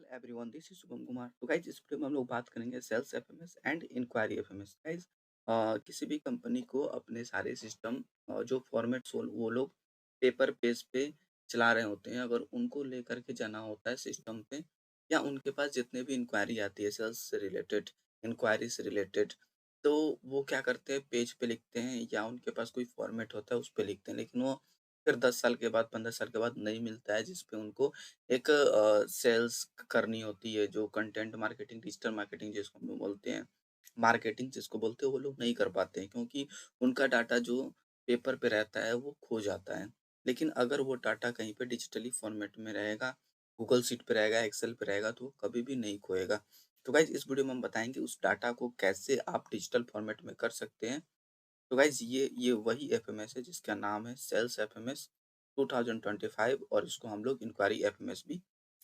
Everyone, this is Shubham Kumar. तो guys इस video में हम लोग बात करेंगे sales FMS and inquiry FMS. Guys किसी भी कंपनी को अपने सारे सिस्टम जो फॉर्मेट्स वो लोग पेपर पेज पे चला रहे होते हैं, अगर उनको लेकर के जाना होता है सिस्टम पे, या उनके पास जितने भी इंक्वायरी आती है सेल्स से रिलेटेड, इंक्वायरी से रिलेटेड, तो वो क्या करते हैं, पेज पे लिखते हैं या उनके पास कोई फॉर्मेट होता है उस पे लिखते हैं, लेकिन वो फिर 10 साल के बाद 15 साल के बाद नहीं मिलता है, जिसपे उनको एक सेल्स करनी होती है, जो कंटेंट मार्केटिंग, डिजिटल मार्केटिंग जिसको हम लोग बोलते हैं, मार्केटिंग जिसको बोलते हैं, वो लोग नहीं कर पाते हैं, क्योंकि उनका डाटा जो पेपर पे रहता है वो खो जाता है। लेकिन अगर वो डाटा कहीं पे डिजिटली फॉर्मेट में रहेगा, गूगल शीट पे रहेगा, एक्सेल पे रहेगा, तो वो कभी भी नहीं खोएगा। तो गाइज इस वीडियो में हम बताएंगे उस डाटा को कैसे आप डिजिटल फॉर्मेट में कर सकते हैं। तो गाइज़ ये वही एफएमएस है जिसका नाम है सेल्स एफएमएस 2025, और इसको हम लोग इंक्वायरी एफएमएस भी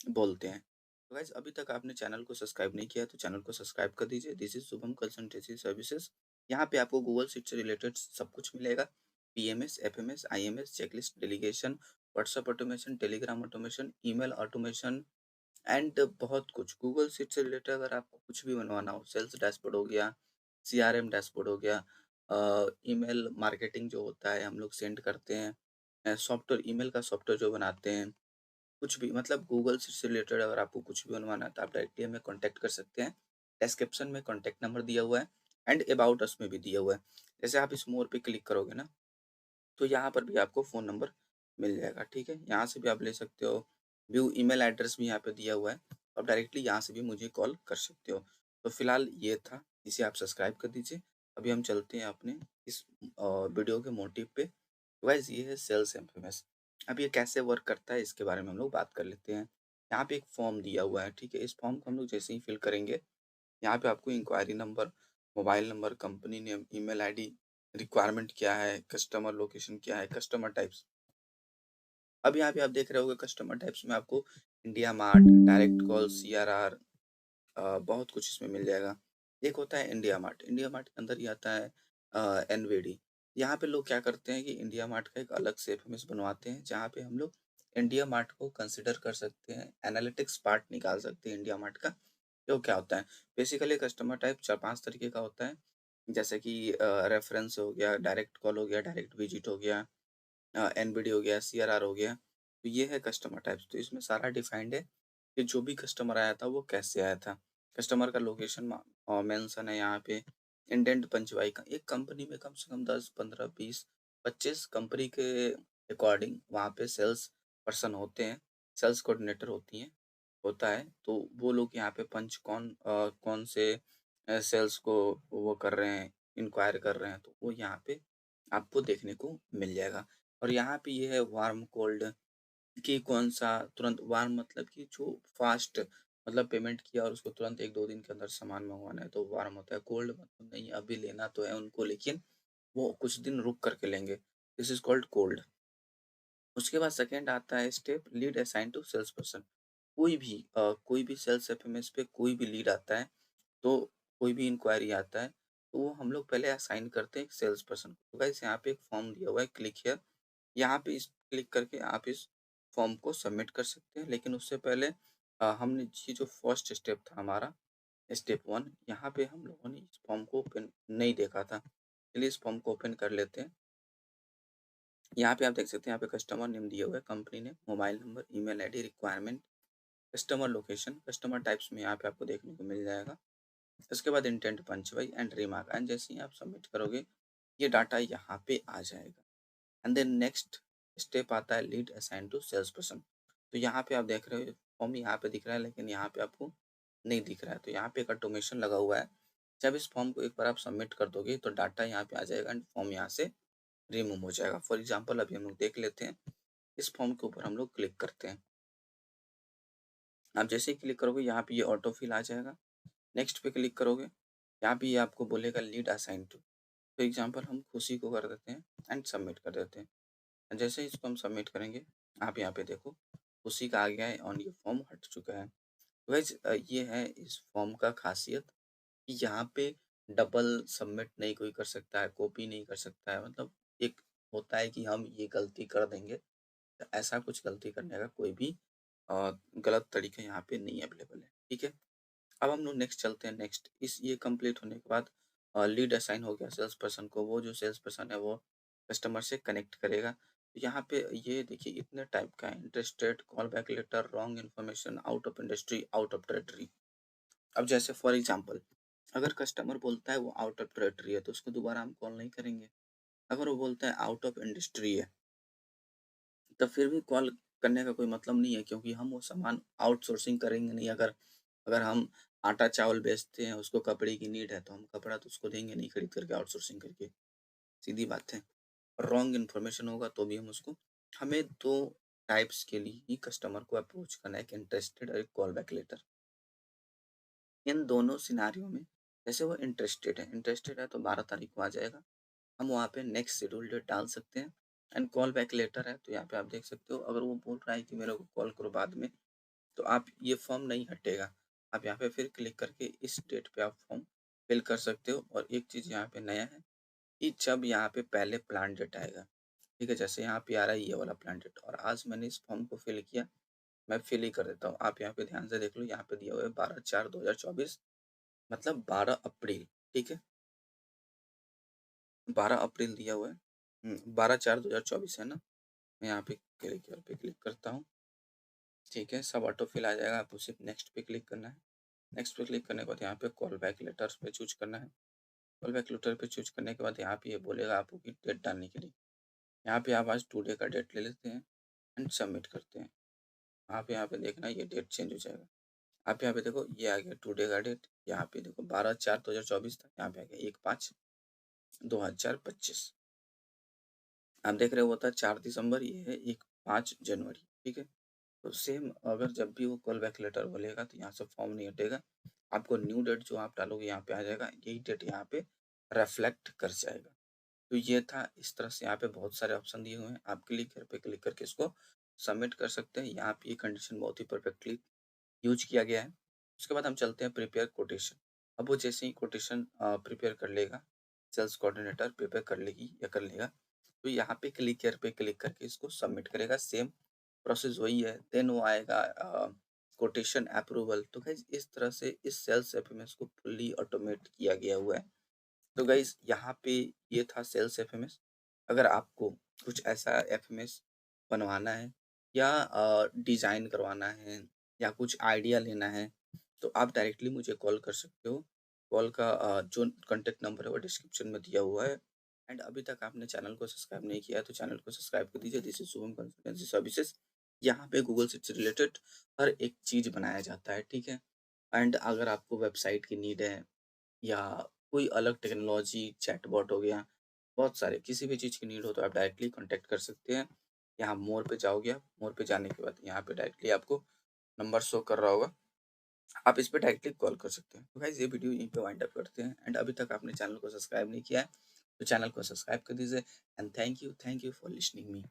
बोलते हैं। तो गाइज़ अभी तक आपने चैनल को सब्सक्राइब नहीं किया है तो चैनल को सब्सक्राइब कर दीजिए। This is Shubham consultancy services. यहाँ पे आपको गूगल शीट से रिलेटेड सब कुछ मिलेगा। PMS, FMS, IMS, checklist, delegation, WhatsApp automation, Telegram automation, email automation and बहुत कुछ। गूगल शीट से रिलेटेड अगर आपको कुछ भी बनवाना हो, सेल्स डैशबोर्ड हो गया, सीआरएम डैशबोर्ड हो गया, ईमेल मार्केटिंग जो होता है हम लोग सेंड करते हैं, सॉफ्टवेयर, ईमेल का सॉफ्टवेयर जो बनाते हैं, कुछ भी मतलब गूगल शीट से रिलेटेड अगर आपको कुछ भी बनवाना है तो आप डायरेक्टली हमें कॉन्टैक्ट कर सकते हैं। डिस्क्रिप्शन में कॉन्टैक्ट नंबर दिया हुआ है एंड अबाउट अस में भी दिया हुआ है। जैसे आप इस मोर पे क्लिक करोगे ना, तो यहाँ पर भी आपको फ़ोन नंबर मिल जाएगा, ठीक है? यहाँ से भी आप ले सकते हो। व्यू ईमेल एड्रेस भी यहाँ पे दिया हुआ है, आप डायरेक्टली यहाँ से भी मुझे कॉल कर सकते हो। तो फिलहाल ये था, इसे आप सब्सक्राइब कर दीजिए। अभी हम चलते हैं अपने इस वीडियो के मोटिव पे। तो गाइस ये है सेल्स एफएमएस। अब ये कैसे वर्क करता है इसके बारे में हम लोग बात कर लेते हैं। यहाँ पे एक फॉर्म दिया हुआ है, ठीक है? इस फॉर्म को हम लोग जैसे ही फिल करेंगे, यहाँ पे आपको inquiry number, mobile number, company name, email ID, requirement क्या है, कस्टमर लोकेशन क्या है, कस्टमर टाइप्स। अब यहाँ पे आप देख रहे होंगे कस्टमर टाइप्स में आपको India mart, direct call, CRR, बहुत कुछ इसमें मिल जाएगा। एक होता है इंडिया मार्ट, इंडिया मार्ट के अंदर ही आता है एनवीडी। यहाँ पे लोग क्या करते हैं कि इंडिया मार्ट का एक अलग से एफएमएस बनवाते हैं, जहाँ पे हम लोग इंडिया मार्ट को कंसिडर कर सकते हैं, एनालिटिक्स पार्ट निकाल सकते हैं इंडिया मार्ट का। तो क्या होता है, बेसिकली कस्टमर टाइप 4-5 तरीके का होता है, जैसे कि रेफरेंस हो गया, डायरेक्ट कॉल हो गया, डायरेक्ट विजिट हो गया, एनबीडी हो गया, सीआरआर हो गया। तो ये है कस्टमर टाइप्स। तो इसमें सारा डिफाइंड है कि जो भी कस्टमर आया था वो कैसे आया था। कस्टमर का लोकेशन मेंशन है यहाँ पे। इंडेंट पंचवाई का एक कंपनी में कम से कम 10, 15, 20, 25 कंपनी के अकॉर्डिंग वहाँ पे सेल्स पर्सन होते हैं, सेल्स कोऑर्डिनेटर होती हैं, होता है। तो वो लोग यहाँ पे पंच कौन से सेल्स को वो कर रहे हैं, इंक्वायर कर रहे हैं, तो वो यहाँ पे आपको देखने को मिल जाएगा। और यहाँ पे ये है वार्म कोल्ड, कि कौन-सा तुरंत वार्म मतलब कि जो फ़ास्ट, मतलब पेमेंट किया और उसको तुरंत 1-2 दिन के अंदर सामान मँगवाना है तो वार्म होता है। कोल्ड मतलब नहीं, अभी लेना तो है उनको, लेकिन वो कुछ दिन रुक कर के लेंगे। This is called cold. उसके बाद सेकंड आता है step lead assign to sales person. कोई भी सेल्स एफएमएस पे कोई भी लीड आता है, तो कोई भी इंक्वायरी आता है, तो वो हम लोग पहले असाइन करते हैं एक सेल्स पर्सन को। तो गाइस यहाँ पे एक फॉर्म दिया हुआ है, क्लिक हियर। यहाँ पे इस क्लिक करके आप इस फॉर्म को सबमिट कर सकते हैं, लेकिन उससे पहले हमने ये जो फर्स्ट स्टेप था हमारा, स्टेप 1, यहाँ पे हम लोगों ने इस फॉर्म को ओपन नहीं देखा था। चलिए इस फॉर्म को ओपन कर लेते हैं। यहाँ पे आप देख सकते हैं, यहाँ पे कस्टमर नेम दिया हुआ है, company name, mobile number, email ID, requirement, customer location, customer types में यहाँ पे आपको देखने को मिल जाएगा। उसके बाद इंटेंट पंचवाई एंड रिमार्क, एंड जैसे ही आप सबमिट करोगे, ये डाटा यहाँ पे आ जाएगा। एंड देन नेक्स्ट स्टेप आता है lead assign to sales person. तो यहाँ पे आप देख रहे हो फॉर्म यहाँ पे दिख रहा है, लेकिन यहाँ पे आपको नहीं दिख रहा है, तो यहाँ पे एक ऑटोमेशन लगा हुआ है। जब इस फॉर्म को एक बार आप सबमिट कर दोगे तो डाटा यहाँ पे आ जाएगा एंड फॉर्म यहाँ से रिमूव हो जाएगा। फॉर एग्जाम्पल अभी हम लोग देख लेते हैं, इस फॉर्म के ऊपर हम लोग क्लिक करते हैं। आप जैसे ही क्लिक करोगे यहाँ पे ये ऑटो फिल आ जाएगा। नेक्स्ट पे क्लिक करोगे, यहाँ पे ये आपको बोलेगा lead assign to. For example हम खुशी को कर देते हैं एंड सबमिट कर देते हैं। जैसे ही इसको हम सबमिट करेंगे, आप यहाँ पे देखो उसी का आ गया है और ये फॉर्म हट चुका है। गाइस ये है इस फॉर्म का खासियत, कि यहाँ पे डबल सबमिट नहीं कोई कर सकता है, कॉपी नहीं कर सकता है। मतलब एक होता है कि हम ये गलती कर देंगे, तो ऐसा कुछ गलती करने का कोई भी गलत तरीके यहाँ पे नहीं अवेलेबल है, ठीक है? अब हम लोग नेक्स्ट चलते हैं नेक्स्ट इस ये कंप्लीट होने के बाद लीड असाइन हो गया सेल्स पर्सन को, वो जो सेल्स पर्सन है वो कस्टमर से कनेक्ट करेगा। तो यहाँ पे ये देखिए इतने टाइप का है interested, call back later, wrong information, out of industry, out of territory. अब जैसे फॉर एग्जांपल अगर कस्टमर बोलता है वो आउट ऑफ टेरिटरी है तो उसको दोबारा हम कॉल नहीं करेंगे। अगर वो बोलता है आउट ऑफ इंडस्ट्री है तब फिर भी कॉल करने का कोई मतलब नहीं है क्योंकि हम वो सामान आउटसोर्सिंग करेंगे नहीं। अगर अगर हम आटा चावल बेचते हैं, उसको कपड़े की नीड है, तो हम कपड़ा तो उसको देंगे नहीं खरीद करके आउटसोर्सिंग करके, सीधी बात है। रॉन्ग इन्फॉर्मेशन होगा तो भी हम उसको हमें 2 टाइप्स के लिए ही कस्टमर को अप्रोच करना है, एक इंटरेस्टेड और एक कॉल बैक लेटर। इन दोनों सिनेरियो में जैसे वो इंटरेस्टेड है तो 12 तारीख को आ जाएगा। हम वहाँ पे नेक्स्ट शेड्यूल डेट डाल सकते हैं एंड कॉल बैक लेटर है तो यहाँ पे आप देख सकते हो अगर वो बोल रहा है कि मेरे को कॉल करो बाद में, तो आप ये फॉर्म नहीं हटेगा। आप यहाँ पे फिर क्लिक करके इस डेट पे आप फॉर्म फिल कर सकते हो और एक चीज़ यहाँ पे नया है कि जब यहाँ पे पहले प्लान डेट आएगा, ठीक है? जैसे यहाँ पे आ रहा है ये वाला प्लान डेट और आज मैंने इस फॉर्म को फिल किया, मैं फिल ही कर देता हूँ। आप यहाँ पे ध्यान से देख लो यहाँ पे दिया हुआ है 12/4/2024 मतलब 12 अप्रैल, ठीक है? 12 अप्रैल दिया हुआ है। 12/4/2024 है ना? मैं यहाँ पे क्लिक पे क्लिक करता हूँ, ठीक है? सब ऑटो फिल आ जाएगा, आपको सिर्फ नेक्स्ट पे क्लिक करना है। नेक्स्ट पे क्लिक करने के बाद यहाँ पे कॉल बैक लेटर्स पे चूज़ करना है। कॉल बैक लेटर पे चूज़ करने के बाद यहाँ पे ये बोलेगा आपको कि डेट डालने के लिए। यहाँ पे आप आज टुडे का डेट ले लेते हैं एंड सबमिट करते हैं। आप यहाँ पे देखना ये डेट चेंज हो जाएगा। आप यहाँ पे देखो ये आ गया टुडे का डेट, यहाँ पे देखो 12/4/2024 था, यहाँ पे आ गया 1/5/2025। आप देख रहे हो वो था 4 दिसंबर, ये है 1/5 जनवरी, ठीक है? तो सेम अगर जब भी वो कॉल बैक लेटर बोलेगा तो यहाँ से फॉर्म नहीं हटेगा। आपको न्यू डेट जो आप डालोगे यहाँ पे आ जाएगा, यही डेट यहाँ पे रिफ्लेक्ट कर जाएगा। तो ये था, इस तरह से यहाँ पे बहुत सारे ऑप्शन दिए हुए हैं। आप क्लिक घर पे क्लिक करके इसको सबमिट कर सकते हैं। यहाँ पे ये कंडीशन बहुत ही परफेक्टली यूज़ किया गया है। उसके बाद हम चलते हैं प्रिपेयर कोटेशन। अब वो जैसे ही कोटेशन प्रिपेयर कर लेगा, सेल्स कोऑर्डिनेटर प्रिपेयर कर लेगी या कर लेगा, तो यहाँ पे क्लिक हियर पे क्लिक करके इसको सबमिट करेगा। सेम प्रोसेस वही है। देन वो आएगा कोटेशन अप्रूवल। तो गाइज़ इस तरह से इस सेल्स एफएमएस को फुल्ली ऑटोमेट किया गया हुआ है। तो गाइज़ यहाँ पे ये था सेल्स एफएमएस। अगर आपको कुछ ऐसा एफएमएस बनवाना है या डिज़ाइन करवाना है या कुछ आइडिया लेना है, तो आप डायरेक्टली मुझे कॉल कर सकते हो। कॉल का जो कॉन्टैक्ट नंबर है वो डिस्क्रिप्शन में दिया हुआ है। एंड अभी तक आपने चैनल को सब्सक्राइब नहीं किया है तो चैनल को सब्सक्राइब कर दीजिए। This is Shubham consultancy services. यहाँ पे गूगल से रिलेटेड हर एक चीज़ बनाया जाता है, ठीक है? एंड अगर आपको वेबसाइट की नीड है या कोई अलग टेक्नोलॉजी, चैटबॉट हो गया, बहुत सारे किसी भी चीज़ की नीड हो तो आप डायरेक्टली कॉन्टैक्ट कर सकते हैं। यहाँ मोर पे जाओगे आप, मोर पे जाने के बाद यहाँ पे डायरेक्टली आपको नंबर शो कर रहा होगा, आप इस पे डायरेक्टली कॉल कर सकते हैं। तो गाइज़ ये वीडियो यहीं पे वाइंड अप करते हैं एंड अभी तक आपने चैनल को सब्सक्राइब नहीं किया है, तो चैनल को सब्सक्राइब कर दीजिए and thank you for listening me.